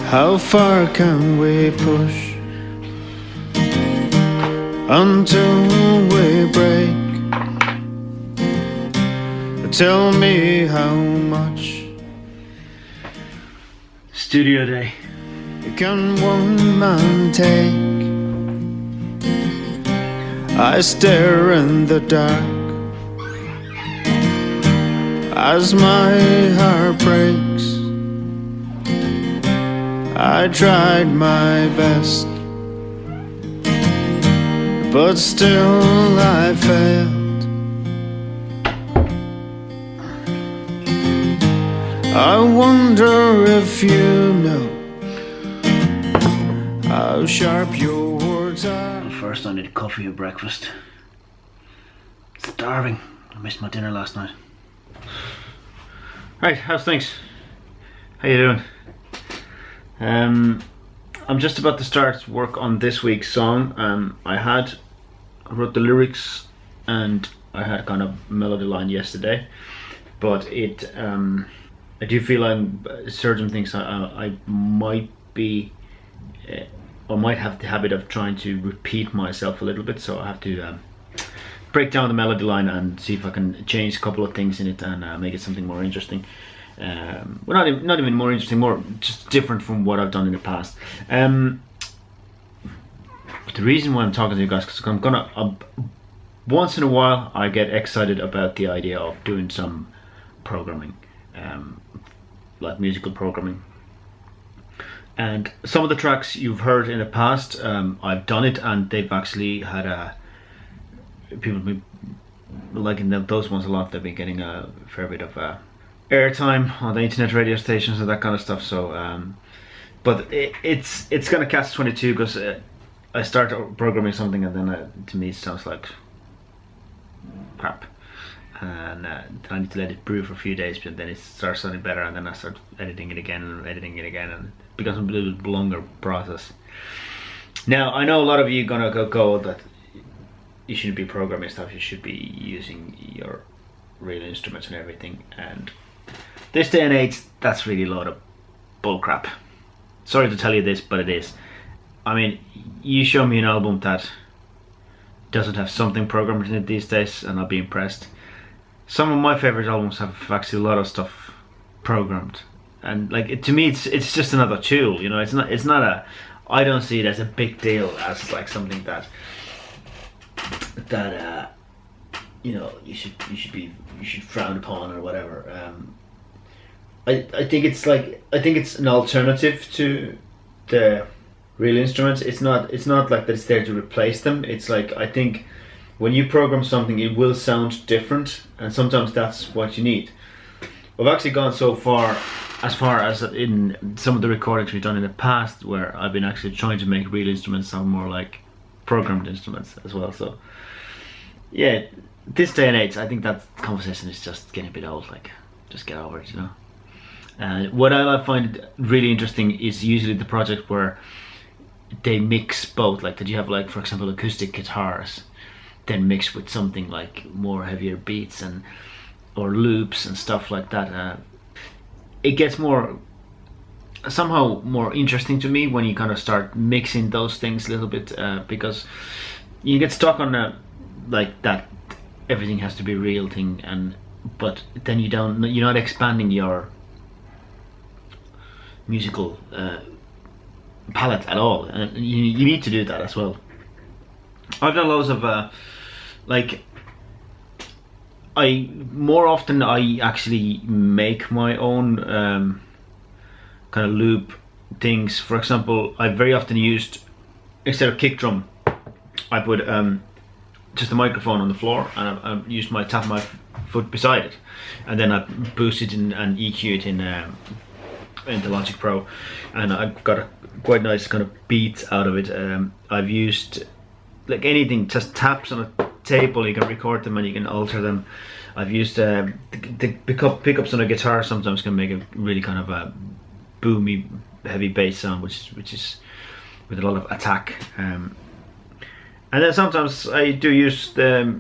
How far can we push until we break? Tell me how much Studio day. can one man take? I stare in the dark as my heart breaks. I tried my best, but still I failed. I wonder if you know how sharp your words are. First I need coffee or breakfast. Starving. I missed my dinner last night. Right, how's things? How you doing? I'm just about to start work on this week's song. I wrote the lyrics and I had kind of melody line yesterday, but I do feel certain things I might be or might have the habit of trying to repeat myself a little bit, so I have to break down the melody line and see if I can change a couple of things in it and make it something more interesting. Well, not even more interesting, more just different from what I've done in the past. But the reason why I'm talking to you guys is because once in a while I get excited about the idea of doing some programming, like musical programming. And some of the tracks you've heard in the past, I've done it, and they've actually had people be liking those ones a lot. They've been getting a fair bit of airtime on the internet radio stations and that kind of stuff. So, but it's gonna catch 22 because I start programming something and then to me it sounds like crap, and then I need to let it brew for a few days, but then it starts sounding better, and then I start editing it again and editing it again, and it becomes a little bit longer process. Now I know a lot of you gonna go that you shouldn't be programming stuff, you should be using your real instruments and everything, and this day and age that's really a lot of bullcrap. Sorry to tell you this, but it is. I mean, you show me an album that doesn't have something programmed in it these days and I'll be impressed. Some of my favorite albums have actually a lot of stuff programmed, and like to me it's just another tool, you know. It's not a, I don't see it as a big deal, as like something that you know you should frown upon or whatever. I think it's an alternative to the real instruments. It's not like that it's there to replace them. It's like, I think when you program something it will sound different, and sometimes that's what you need. I've actually gone so far as in some of the recordings we've done in the past where I've been actually trying to make real instruments sound more like programmed instruments as well. So yeah, this day and age I think that conversation is just getting a bit old. Like, just get over it, you know. And what I find really interesting is usually the project where they mix both, like that you have, like, for example, acoustic guitars then mixed with something like more heavier beats and or loops and stuff like that. It gets somehow more interesting to me when you kind of start mixing those things a little bit, because you get stuck on like that everything has to be real thing, but then you're not expanding your musical palette at all, and you need to do that as well. I've done loads of like, more often I actually make my own kind of loop things. For example, I very often used, instead of kick drum, I put just a microphone on the floor, and I used tap my foot beside it, and then I boost it and EQ it in the Logic Pro, and I've got a quite nice kind of beat out of it. I've used, like, anything, just taps on a table, you can record them and you can alter them. I've used the pickups on a guitar sometimes can make a really kind of a boomy, heavy bass sound, which is with a lot of attack. And then sometimes I do use the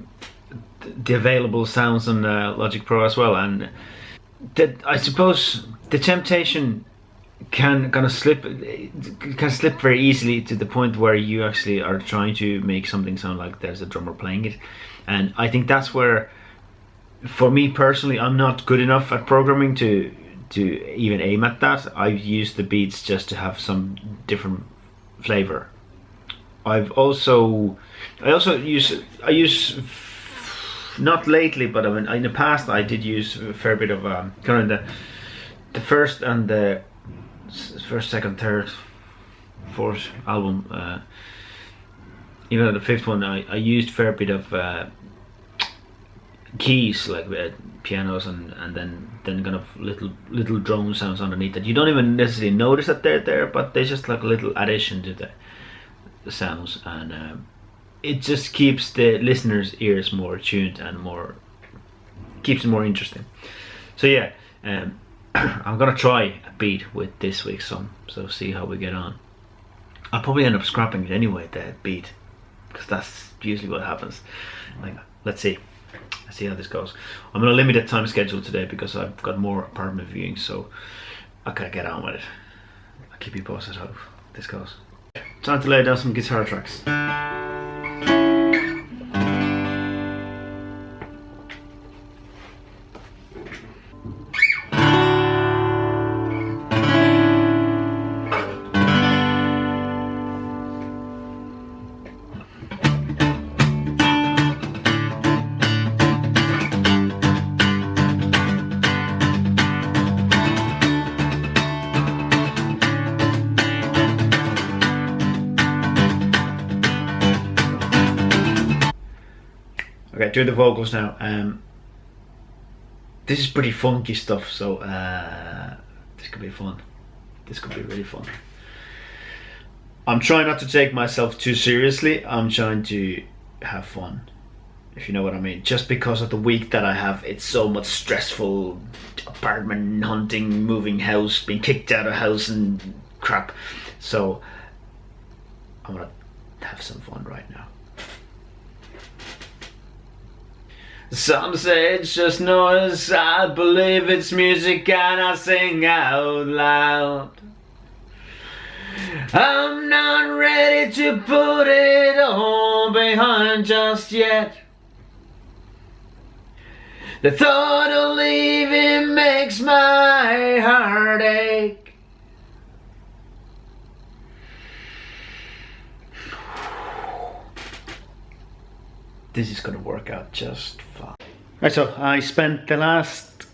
available sounds on Logic Pro as well. And I suppose the temptation can kind of slip, it can slip very easily to the point where you actually are trying to make something sound like there's a drummer playing it. And I think that's where, for me personally, I'm not good enough at programming to even aim at that. I've used the beats just to have some different flavor. I also use not lately, but I mean, in the past I did use a fair bit of kind of the first and the first, second, third, fourth album, even the fifth one, I used a fair bit of keys, like pianos and then kind of little drone sounds underneath that you don't even necessarily notice that they're there, but they're just like a little addition to the sounds, and it just keeps the listener's ears more tuned and keeps it more interesting. So yeah, I'm gonna try a beat with this week's song, so see how we get on. I'll probably end up scrapping it anyway, the beat, because that's usually what happens. Like, let's see how this goes. I'm on a limited time schedule today because I've got more apartment viewings, so I gotta get on with it. I'll keep you posted how this goes. Time to lay down some guitar tracks. Okay, do the vocals now. This is pretty funky stuff, so this could be fun. This could be really fun. I'm trying not to take myself too seriously. I'm trying to have fun, if you know what I mean. Just because of the week that I have, it's so much stressful, apartment hunting, moving house, being kicked out of house and crap. So I'm gonna have some fun right now. Some say it's just noise, I believe it's music and I sing out loud. I'm not ready to put it all behind just yet. The thought of leaving makes my heart ache. This is gonna work out just fine. Right, so I spent the last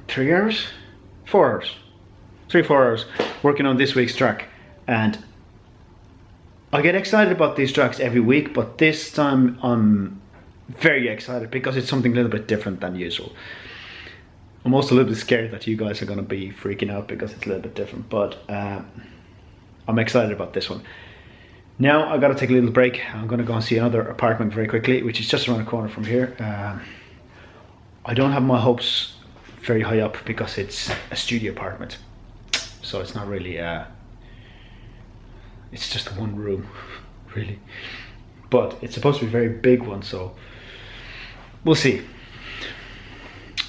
3 hours? 4 hours. 3-4 hours working on this week's track, and I get excited about these tracks every week, but this time I'm very excited because it's something a little bit different than usual. I'm also a little bit scared that you guys are gonna be freaking out because it's a little bit different, but I'm excited about this one. Now I gotta take a little break. I'm gonna go and see another apartment very quickly, which is just around the corner from here. I don't have my hopes very high up because it's a studio apartment, so it's not really it's just one room really, but it's supposed to be a very big one, so we'll see.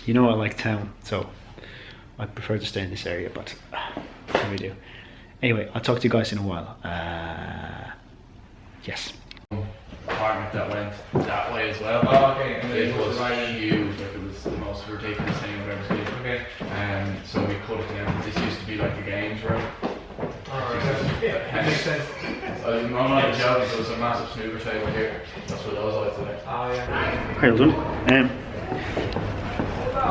You know, I like town, so I prefer to stay in this area, but what do we do? Anyway, I'll talk to you guys in a while. Yes. Apartment that went that way as well. Oh, okay. And It was huge, like it was the most ridiculous thing I've ever seen. Okay. So we cut it down. This used to be like the games room. Alright. Yeah, makes sense. I'm not even joking, there was a massive snooker table here. That's what those like today. Oh, yeah. How you doing?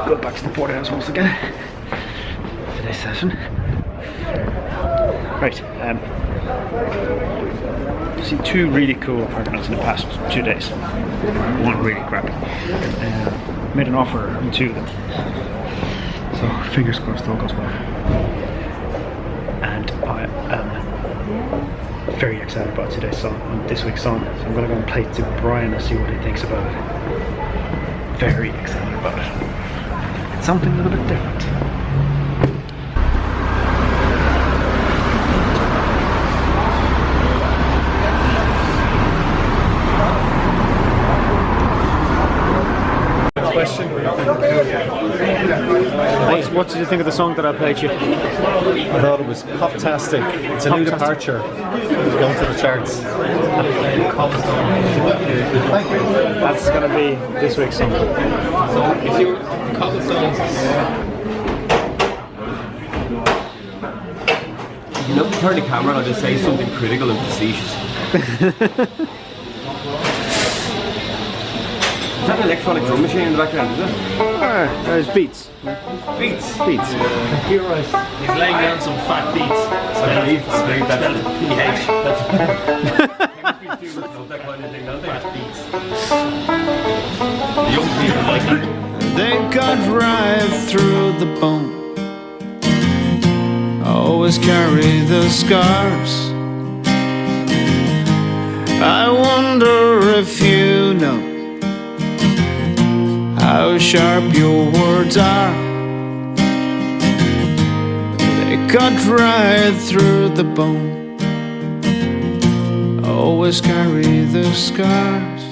Go back to the porterhouse once again. Today's session. Right. I've seen 2 really cool apartments in the past 2 days. One really crappy. Made an offer on 2 of them. So fingers crossed all goes well. And I am very excited about today's song, this week's song. So I'm gonna go and play it to Brian and see what he thinks about it. Very excited about it. It's something a little bit different. question. What did you think of the song that I played you? I thought it was pop-tastic. It's a new departure. It's going to the charts. That's going to be this week's song. If you cobblestones, you know, turn the camera and I'll just say something critical and facetious. Is that an electronic drum machine in the background, is it? There's beats. Beats. Beats. You're right. He's laying down some fat beats. I believe that PH. chemistry students love that kind of thing, don't they? Fat beats. The young people like that. They cut right through the bone. Always carry the scars. I wonder if you know how sharp your words are. They cut right through the bone. Always carry the scars.